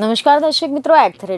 નમસ્કાર દર્શક મિત્રો,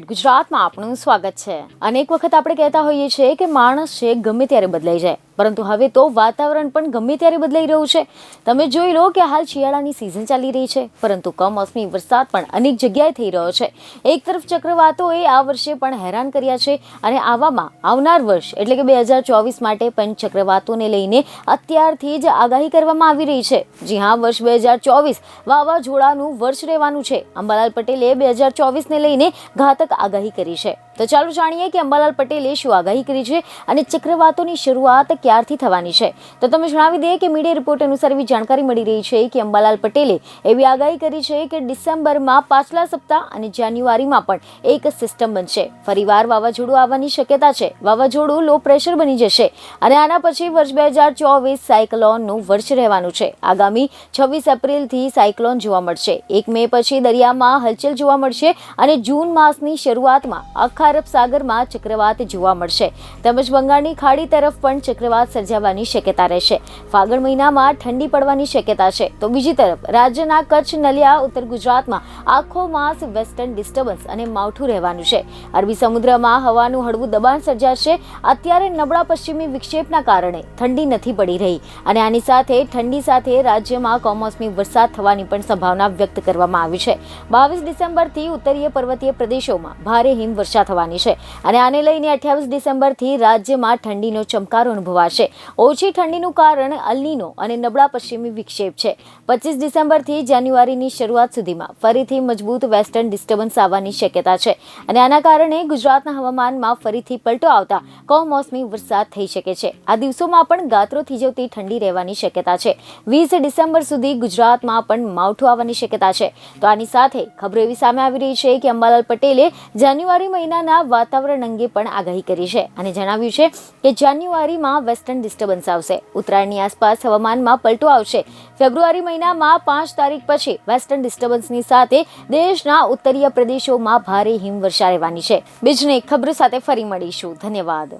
ગુજરાતમાં આપનું સ્વાગત છે। અનેક વખત આપણે કહેતા હોઈએ છીએ કે માણસ છે ગમે ત્યારે બદલાઈ જાય, પરંતુ હવે તો વાતાવરણ પણ ગમે ત્યારે બદલાઈ રહ્યું છે। તમે જોઈ લો કે હાલ શિયાળાની સિઝન ચાલી રહી છે, પરંતુ કમોસમી વરસાદ પણ અનેક જગ્યાએ થઈ રહ્યો છે। એક તરફ ચક્રવાતોએ આ વર્ષે પણ હેરાન કર્યા છે, અને આવામાં આવનાર વર્ષ એટલે કે 2024 માટે પણ ચક્રવાતોને લઈને અત્યારથી જ આગાહી કરવામાં આવી રહી છે। જી હા, વર્ષ 2024 વાવાઝોડાનું વર્ષ રહેવાનું છે। અંબાલાલ પટેલે 2024ને લઈને ઘાતક આગાહી કરી છે। તો ચાલો જાણીએ કે અંબાલાલ પટેલે શું આગાહી કરી છે અને ચક્રવાતોની શરૂઆત ક્યારથી થવાની છે। તો તમે જણાવી દઈએ કે મીડિયા રિપોર્ટ અનુસાર એવી જાણકારી મળી રહી છે કે અંબાલાલ પટેલે એવી આગાહી કરી છે કે ડિસેમ્બરમાં પાછલા સપ્તાહ અને જાન્યુઆરીમાં પણ એક સિસ્ટમ બનશે। ફરીવાર વાવાઝોડું આવવાની શક્યતા છે। વાવાઝોડું લો પ્રેશર બની જશે અને આના પછી વર્ષ 2024 સાયક્લોનનું વર્ષ રહેવાનું છે। આગામી 26 એપ્રિલથી સાયક્લોન જોવા મળશે। 1 મે પછી દરિયામાં હલચલ જોવા મળશે અને જૂન માસની શરૂઆતમાં આખા અરબ સાગરમાં ચક્રવાત જોવા મળશે, તેમજ બંગાળની ખાડી તરફ પણ ચક્રવાત સર્જાવાની શક્યતા રહેશે। ફાગણ મહિનામાં ઠંડી પડવાની શક્યતા છે। તો બીજી તરફ રાજ્યના કચ્છ, નલિયા, ઉત્તર ગુજરાતમાં આખો માસ વેસ્ટર્ન ડિસ્ટર્બન્સ અને માવઠું રહેવાનું છે। અરબી સમુદ્રમાં હવાનું હળવું દબાણ સર્જાશે। અત્યારે નબળા પશ્ચિમી વિક્ષેપના કારણે ઠંડી નથી પડી રહી અને આની સાથે ઠંડી સાથે રાજ્યમાં કમોસમી વરસાદ થવાની પણ સંભાવના વ્યક્ત કરવામાં આવી છે। 22 ડિસેમ્બરથી ઉત્તરીય પર્વતીય પ્રદેશોમાં ભારે હિમવર્ષા થવાની છે અને આને લઈને 28 ડિસેમ્બરથી રાજ્યમાં ઠંડીનો ચમકારો અનુભવાશે। ઓછી ઠંડીનું કારણ અલ નીનો અને નબળા પશ્ચિમી વિક્ષેપ છે। 25 ડિસેમ્બરથી જાન્યુઆરીની શરૂઆત સુધીમાં ફરીથી મજબૂત વેસ્ટર્ન ડિસ્ટર્બન્સ આવવાની શક્યતા છે અને આના કારણે ગુજરાતના હવામાનમાં ફરીથી પલટો આવતા કમોસમી વરસાદ થઈ શકે છે। આ દિવસોમાં પણ ગાત્રો થીજવતી ઠંડી રહેવાની શક્યતા છે। 20 ડિસેમ્બર સુધી ગુજરાતમાં પણ માવઠું આવવાની શક્યતા છે। તો આની સાથે ખબરો એવી સામે આવી રહી છે કે અંબાલાલ પટેલે જાન્યુઆરી મહિનાના વાતાવરણ અંગે પણ આગાહી કરી છે અને જણાવ્યું છે કે જાન્યુઆરીમાં વેસ્ટર્ન ડિસ્ટર્બન્સ આવશે। ઉત્તરાયણની આસપાસ હવામાનમાં પલટો આવશે। ફેબ્રુઆરી મહિનામાં 5 તારીખ પછી વેસ્ટર્ન ડિસ્ટર્બન્સની સાથે દેશના ઉત્તરીય પ્રદેશોમાં ભારે હિમવર્ષા રહેવાની છે। બીજને ખબર સાથે ફરી મળીશું। ધન્યવાદ।